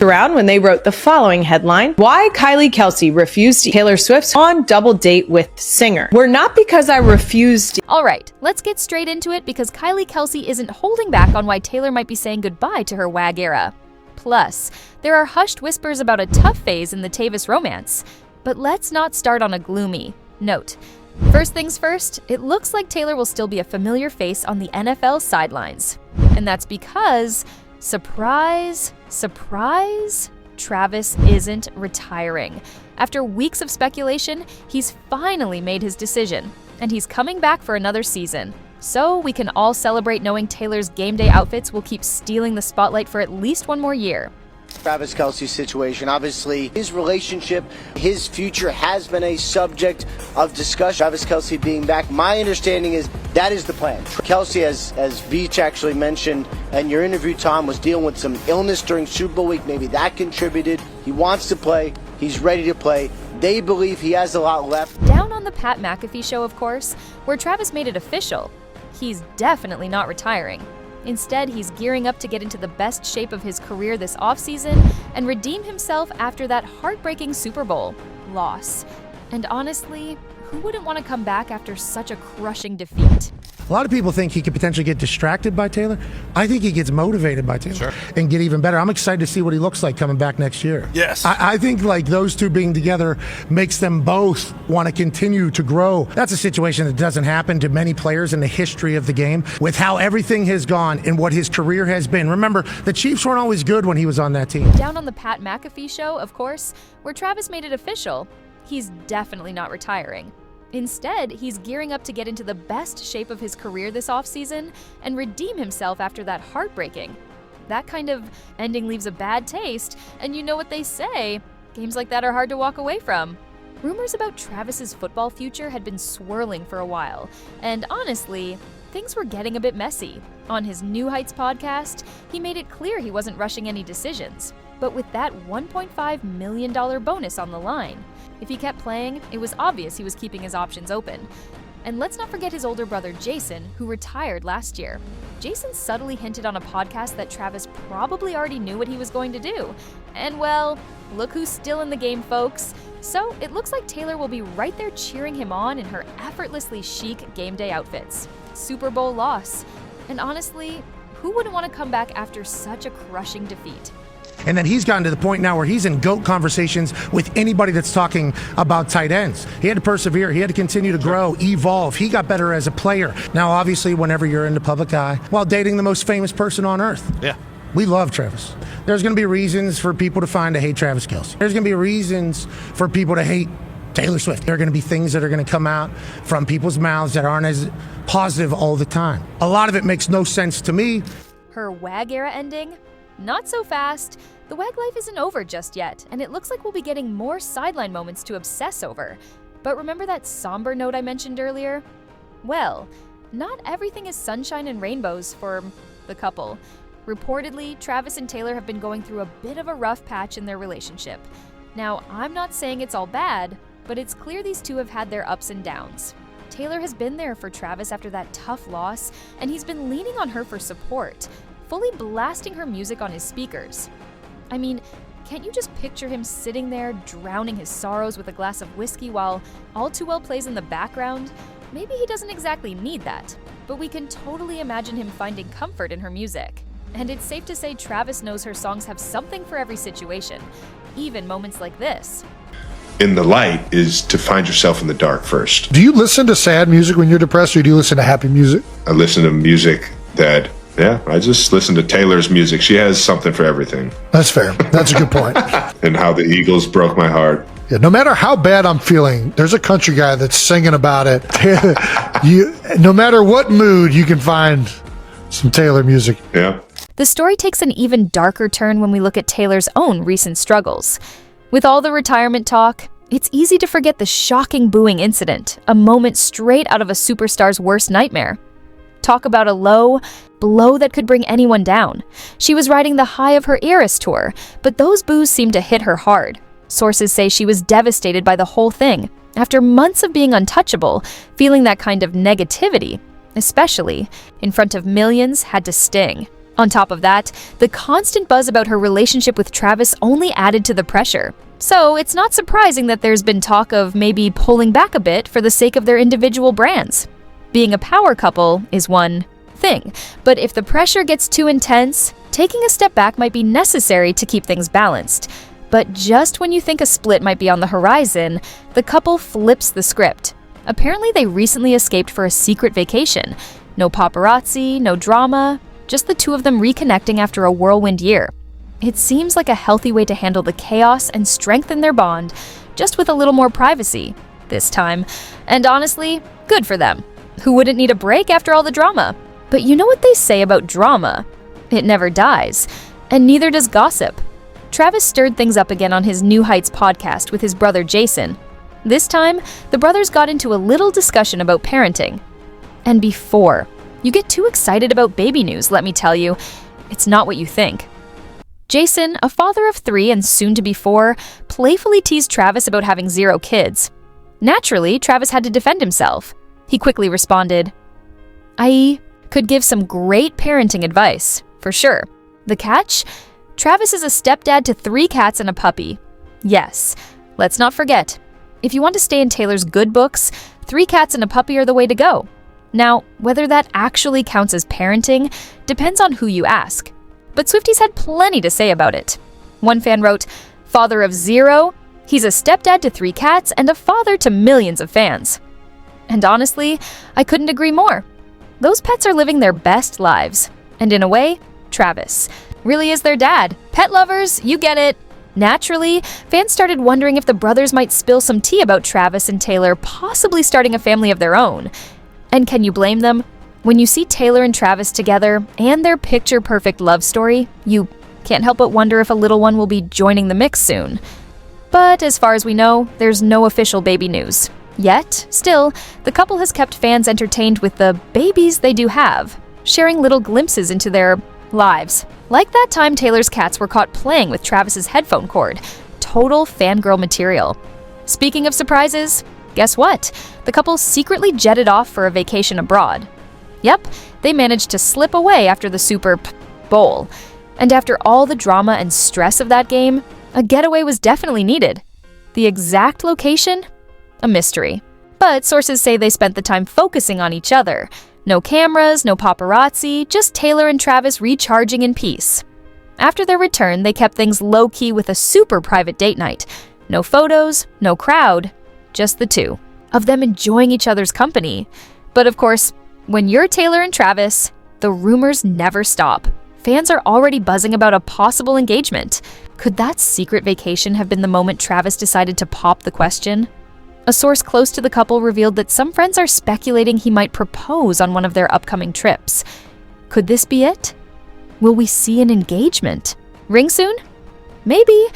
around when they wrote the following headline: Why Kylie Kelce refused Taylor Swift's on double date with singer. Were not because I refused. All right, let's get straight into it because Kylie Kelce isn't holding back on why Taylor might be saying goodbye to her WAG era. Plus, there are hushed whispers about a tough phase in the Tavis romance. But let's not start on a gloomy note. First things first, it looks like Taylor will still be a familiar face on the NFL sidelines. And that's because, surprise, surprise, Travis isn't retiring. After weeks of speculation, he's finally made his decision, and he's coming back for another season. So we can all celebrate knowing Taylor's game day outfits will keep stealing the spotlight for at least one more year. Travis Kelce's situation, obviously his relationship, his future has been a subject of discussion. Travis Kelce being back, my understanding is that is the plan. Kelce, as Veach actually mentioned in your interview, Tom, was dealing with some illness during Super Bowl week. Maybe that contributed. He wants to play. He's ready to play. They believe he has a lot left. Down on the Pat McAfee show, of course, where Travis made it official, he's definitely not retiring. Instead, he's gearing up to get into the best shape of his career this offseason and redeem himself after that heartbreaking Super Bowl loss. And honestly, who wouldn't want to come back after such a crushing defeat? A lot of people think he could potentially get distracted by Taylor. I think he gets motivated by Taylor and get even better. I'm excited to see what he looks like coming back next year. Yes. I think like those two being together makes them both want to continue to grow. That's a situation that doesn't happen to many players in the history of the game with how everything has gone and what his career has been. Remember, the Chiefs weren't always good when he was on that team. Down on the Pat McAfee show, of course, where Travis made it official, he's definitely not retiring. Instead, he's gearing up to get into the best shape of his career this offseason and redeem himself after that heartbreaking. That kind of ending leaves a bad taste, and you know what they say, games like that are hard to walk away from. Rumors about Travis's football future had been swirling for a while, and honestly, things were getting a bit messy. On his New Heights podcast, he made it clear he wasn't rushing any decisions, but with that $1.5 million bonus on the line. If he kept playing, it was obvious he was keeping his options open. And let's not forget his older brother Jason, who retired last year. Jason subtly hinted on a podcast that Travis probably already knew what he was going to do. And well, look who's still in the game, folks. So it looks like Taylor will be right there cheering him on in her effortlessly chic game day outfits. Super Bowl loss. And honestly, who wouldn't want to come back after such a crushing defeat? And then he's gotten to the point now where he's in GOAT conversations with anybody that's talking about tight ends. He had to persevere. He had to continue to grow, evolve. He got better as a player. Now, obviously, whenever you're in the public eye, while dating the most famous person on earth. Yeah. We love Travis. There's going to be reasons for people to find to hate Travis Kelce. There's going to be reasons for people to hate Taylor Swift. There are going to be things that are going to come out from people's mouths that aren't as positive all the time. A lot of it makes no sense to me. Her WAG era ending? Not so fast. The WAG life isn't over just yet, and it looks like we'll be getting more sideline moments to obsess over. But remember that somber note I mentioned earlier? Well, not everything is sunshine and rainbows for the couple. Reportedly, Travis and Taylor have been going through a bit of a rough patch in their relationship. Now, I'm not saying it's all bad, but it's clear these two have had their ups and downs. Taylor has been there for Travis after that tough loss, and he's been leaning on her for support, fully blasting her music on his speakers. I mean, can't you just picture him sitting there drowning his sorrows with a glass of whiskey while All Too Well plays in the background? Maybe he doesn't exactly need that, but we can totally imagine him finding comfort in her music. And it's safe to say Travis knows her songs have something for every situation, even moments like this. In the light is to find yourself in the dark first. Do you listen to sad music when you're depressed, or do you listen to happy music? I listen to music that, I just listen to Taylor's music. She has something for everything. That's fair. That's a good point. And how the Eagles broke my heart. Yeah, no matter how bad I'm feeling, there's a country guy that's singing about it. No matter what mood, you can find some Taylor music. Yeah. The story takes an even darker turn when we look at Taylor's own recent struggles. With all the retirement talk, it's easy to forget the shocking booing incident, a moment straight out of a superstar's worst nightmare. Talk about a low blow that could bring anyone down. She was riding the high of her Eras tour, but those boos seemed to hit her hard. Sources say she was devastated by the whole thing. After months of being untouchable, feeling that kind of negativity, especially in front of millions, had to sting. On top of that, the constant buzz about her relationship with Travis only added to the pressure. So it's not surprising that there's been talk of maybe pulling back a bit for the sake of their individual brands. Being a power couple is one thing, but if the pressure gets too intense, taking a step back might be necessary to keep things balanced. But just when you think a split might be on the horizon, the couple flips the script. Apparently they recently escaped for a secret vacation. No paparazzi, no drama, just the two of them reconnecting after a whirlwind year. It seems like a healthy way to handle the chaos and strengthen their bond, just with a little more privacy this time. And honestly, good for them. Who wouldn't need a break after all the drama? But you know what they say about drama? It never dies, and neither does gossip. Travis stirred things up again on his New Heights podcast with his brother Jason. This time, the brothers got into a little discussion about parenting. And before you get too excited about baby news, let me tell you, it's not what you think. Jason, a father of 3 and soon to be 4, playfully teased Travis about having 0 kids. Naturally, Travis had to defend himself. He quickly responded, "I could give some great parenting advice, for sure. The catch? Travis is a stepdad to 3 cats and a puppy. Yes, let's not forget, if you want to stay in Taylor's good books, 3 cats and a puppy are the way to go. Now, whether that actually counts as parenting depends on who you ask. But Swifties had plenty to say about it. One fan wrote, "Father of 0, he's a stepdad to 3 cats and a father to millions of fans." And honestly, I couldn't agree more. Those pets are living their best lives. And in a way, Travis really is their dad. Pet lovers, you get it. Naturally, fans started wondering if the brothers might spill some tea about Travis and Taylor possibly starting a family of their own. And can you blame them? When you see Taylor and Travis together and their picture-perfect love story, you can't help but wonder if a little one will be joining the mix soon. But as far as we know, there's no official baby news. Yet, still, the couple has kept fans entertained with the babies they do have, sharing little glimpses into their lives. Like that time Taylor's cats were caught playing with Travis's headphone cord. Total fangirl material. Speaking of surprises, guess what? The couple secretly jetted off for a vacation abroad. Yep, they managed to slip away after the Super Bowl. And after all the drama and stress of that game, a getaway was definitely needed. The exact location? A mystery. But sources say they spent the time focusing on each other. No cameras, no paparazzi, just Taylor and Travis recharging in peace. After their return, they kept things low-key with a super private date night. No photos, no crowd, just the two of them enjoying each other's company. But of course, when you're Taylor and Travis, the rumors never stop. Fans are already buzzing about a possible engagement. Could that secret vacation have been the moment Travis decided to pop the question? A source close to the couple revealed that some friends are speculating he might propose on one of their upcoming trips. Could this be it? Will we see an engagement? Ring soon? Maybe.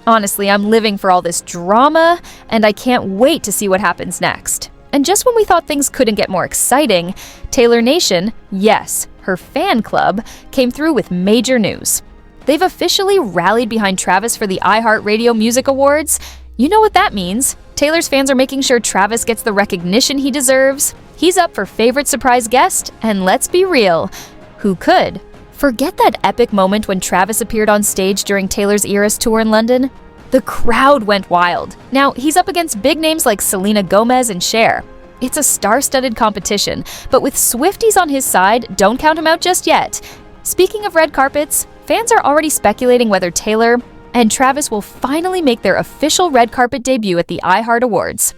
Honestly, I'm living for all this drama, and I can't wait to see what happens next. And just when we thought things couldn't get more exciting, Taylor Nation, yes, her fan club, came through with major news. They've officially rallied behind Travis for the iHeartRadio Music Awards. You know what that means. Taylor's fans are making sure Travis gets the recognition he deserves. He's up for favorite surprise guest, and let's be real, who could? Forget that epic moment when Travis appeared on stage during Taylor's Eras tour in London. The crowd went wild. Now, he's up against big names like Selena Gomez and Cher. It's a star-studded competition, but with Swifties on his side, don't count him out just yet. Speaking of red carpets, fans are already speculating whether Taylor and Travis will finally make their official red carpet debut at the iHeart Awards.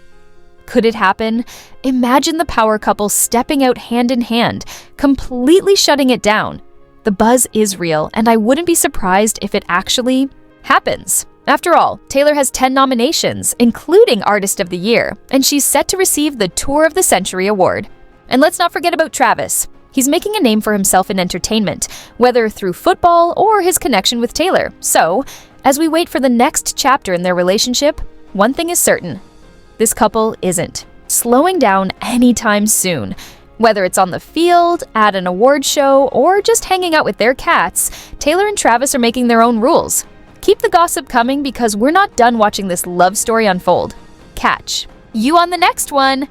Could it happen? Imagine the power couple stepping out hand in hand, completely shutting it down. The buzz is real, and I wouldn't be surprised if it actually happens. After all, Taylor has 10 nominations, including Artist of the Year, and she's set to receive the Tour of the Century award. And let's not forget about Travis. He's making a name for himself in entertainment, whether through football or his connection with Taylor. So, as we wait for the next chapter in their relationship, one thing is certain. This couple isn't slowing down anytime soon. Whether it's on the field, at an award show, or just hanging out with their cats, Taylor and Travis are making their own rules. Keep the gossip coming because we're not done watching this love story unfold. Catch you on the next one!